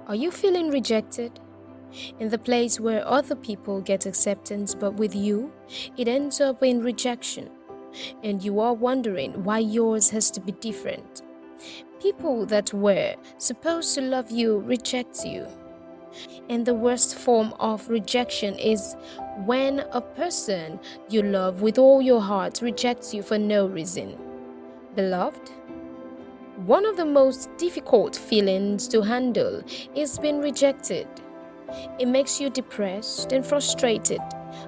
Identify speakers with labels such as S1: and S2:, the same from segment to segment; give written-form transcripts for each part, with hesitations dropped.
S1: Are you feeling rejected? In the place where other people get acceptance, but with you, it ends up in rejection, and you are wondering why yours has to be different. People that were supposed to love you reject you. And the worst form of rejection is when a person you love with all your heart rejects you for no reason. Beloved, one of the most difficult feelings to handle is being rejected. It makes you depressed and frustrated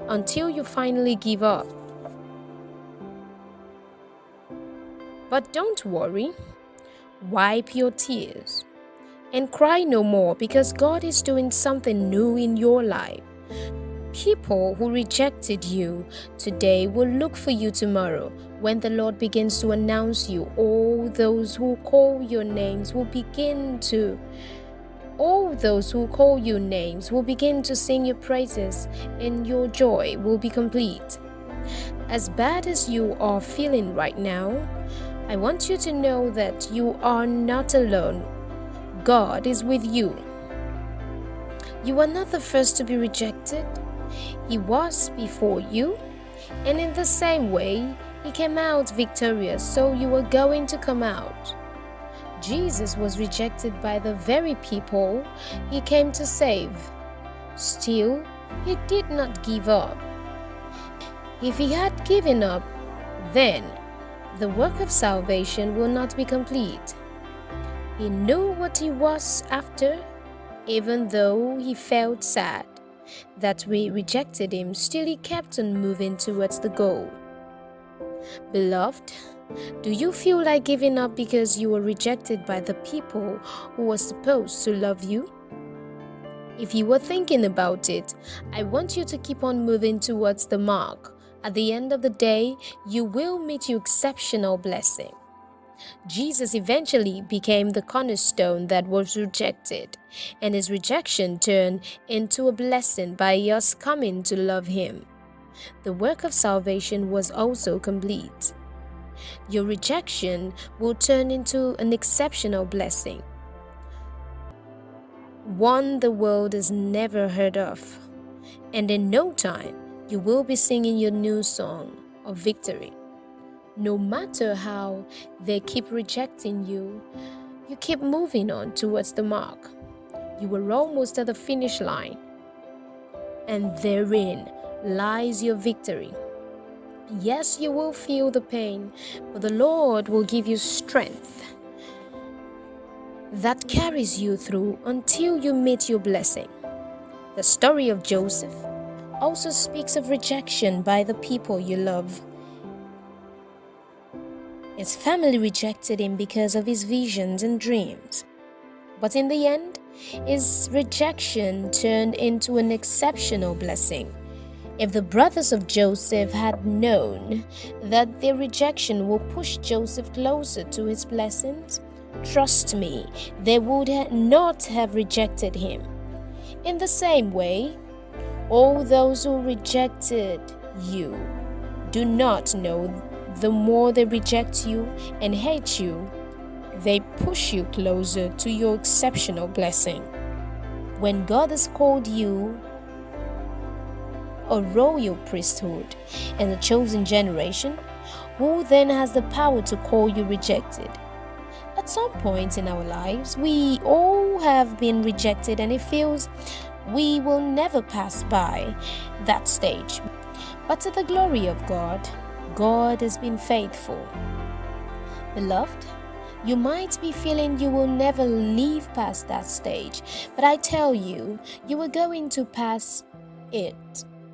S1: until you finally give up. But don't worry, wipe your tears and cry no more because God is doing something new in your life. People who rejected you today will look for you tomorrow when the Lord begins to announce you. All those who call you names will begin to sing your praises, and your joy will be complete. As bad as you are feeling right now, I want you to know that you are not alone. God is with you. You are not the first to be rejected. He was before you, and in the same way, He came out victorious, so you are going to come out. Jesus was rejected by the very people He came to save. Still, He did not give up. If He had given up, then the work of salvation will not be complete. He knew what He was after, even though He felt sad that we rejected Him, still He kept on moving towards the goal. Beloved, do you feel like giving up because you were rejected by the people who were supposed to love you? If you were thinking about it, I want you to keep on moving towards the mark. At the end of the day, you will meet your exceptional blessing. Jesus eventually became the cornerstone that was rejected, and His rejection turned into a blessing by us coming to love Him. The work of salvation was also complete. Your rejection will turn into an exceptional blessing, one the world has never heard of. And in no time, you will be singing your new song of victory. No matter how they keep rejecting you, you keep moving on towards the mark. You are almost at the finish line, and therein lies your victory. Yes, you will feel the pain, but the Lord will give you strength that carries you through until you meet your blessing. The story of Joseph also speaks of rejection by the people you love. His family rejected him because of his visions and dreams. But in the end, his rejection turned into an exceptional blessing. If the brothers of Joseph had known that their rejection will push Joseph closer to his blessings, trust me, they would not have rejected him. In the same way, all those who rejected you do not know the more they reject you and hate you, they push you closer to your exceptional blessing. When God has called you a royal priesthood and a chosen generation, who then has the power to call you rejected? At some point in our lives, we all have been rejected, and it feels we will never pass by that stage. But to the glory of God, God has been faithful. Beloved, you might be feeling you will never leave past that stage, but I tell you, you are going to pass it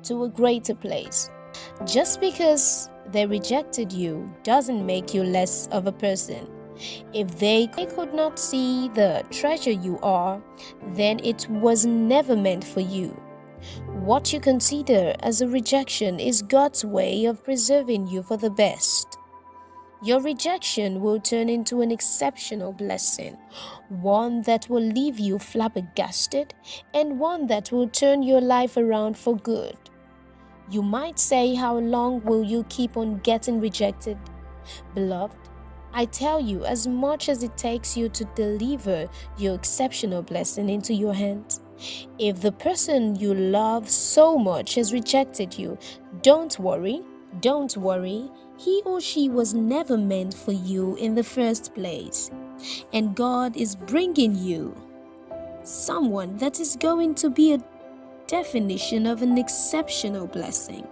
S1: to a greater place. Just because they rejected you doesn't make you less of a person. If they could not see the treasure you are, then it was never meant for you. What you consider as a rejection is God's way of preserving you for the best. Your rejection will turn into an exceptional blessing, one that will leave you flabbergasted, and one that will turn your life around for good. You might say, how long will you keep on getting rejected? Beloved, I tell you, as much as it takes you to deliver your exceptional blessing into your hands, if the person you love so much has rejected you, don't worry, don't worry. He or she was never meant for you in the first place. And God is bringing you someone that is going to be a definition of an exceptional blessing.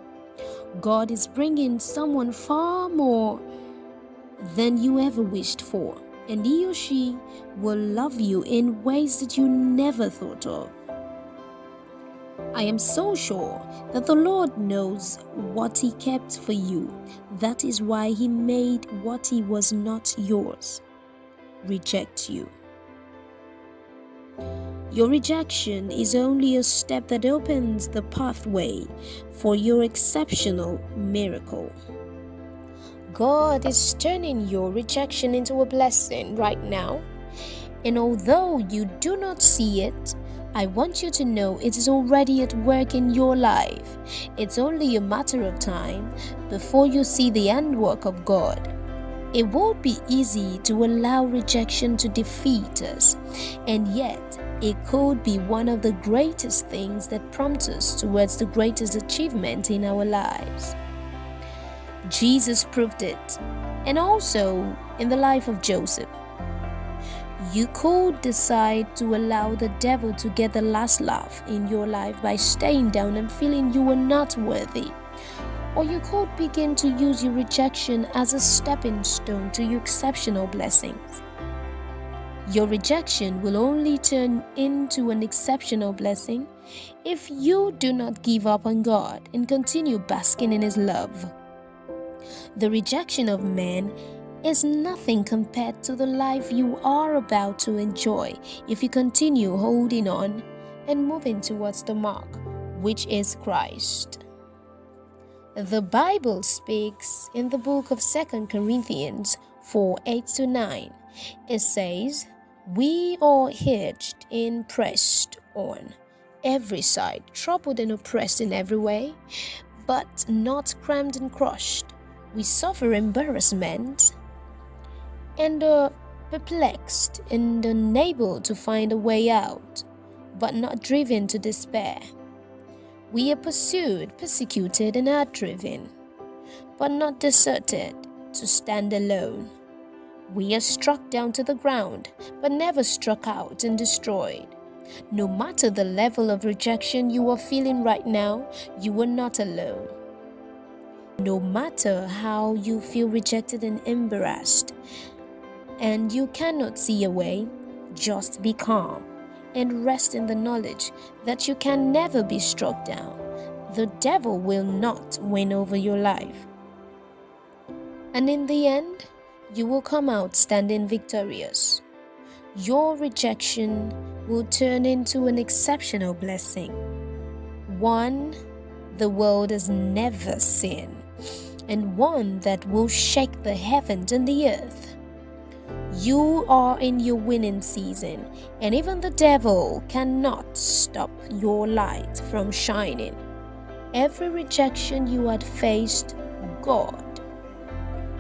S1: God is bringing someone far more than you ever wished for, and he or she will love you in ways that you never thought of. I am so sure that the Lord knows what He kept for you. That is why He made what He was not yours reject you. Your rejection is only a step that opens the pathway for your exceptional miracle. God is turning your rejection into a blessing right now. And although you do not see it, I want you to know it is already at work in your life. It's only a matter of time before you see the handwork of God. It won't be easy to allow rejection to defeat us, and yet it could be one of the greatest things that prompt us towards the greatest achievement in our lives. Jesus proved it, and also in the life of Joseph. You could decide to allow the devil to get the last laugh in your life by staying down and feeling you were not worthy. Or you could begin to use your rejection as a stepping stone to your exceptional blessings. Your rejection will only turn into an exceptional blessing if you do not give up on God and continue basking in His love. The rejection of man is nothing compared to the life you are about to enjoy if you continue holding on and moving towards the mark, which is Christ. The Bible speaks in the book of 2 Corinthians 4:8-9. It says, "We are hedged and pressed on every side, troubled and oppressed in every way, but not crammed and crushed. We suffer embarrassment and are perplexed and unable to find a way out, but not driven to despair. We are pursued, persecuted, and are driven, but not deserted to stand alone. We are struck down to the ground, but never struck out and destroyed." No matter the level of rejection you are feeling right now, you are not alone. No matter how you feel rejected and embarrassed, and you cannot see a way, just be calm and rest in the knowledge that you can never be struck down. The devil will not win over your life. And in the end, you will come out standing victorious. Your rejection will turn into an exceptional blessing, one the world has never seen, and one that will shake the heavens and the earth. You are in your winning season, and even the devil cannot stop your light from shining. Every rejection you had faced, God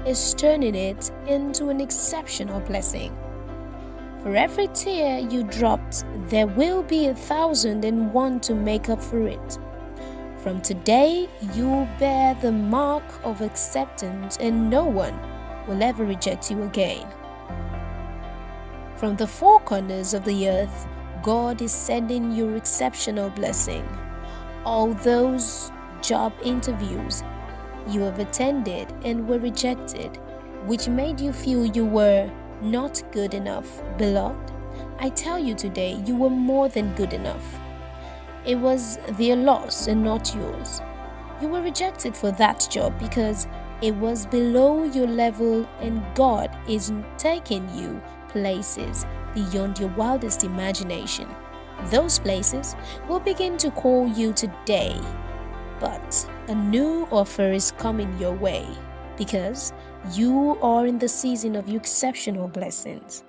S1: is turning it into an exceptional blessing. For every tear you dropped, there will be 1,001 to make up for it. From today, you bear the mark of acceptance, and no one will ever reject you again. From the four corners of the earth, God is sending your exceptional blessing. All those job interviews you have attended and were rejected, which made you feel you were not good enough, beloved, I tell you today, you were more than good enough. It was their loss and not yours. You were rejected for that job because it was below your level, and God is taking you places beyond your wildest imagination. Those places will begin to call you today, but a new offer is coming your way because you are in the season of your exceptional blessings.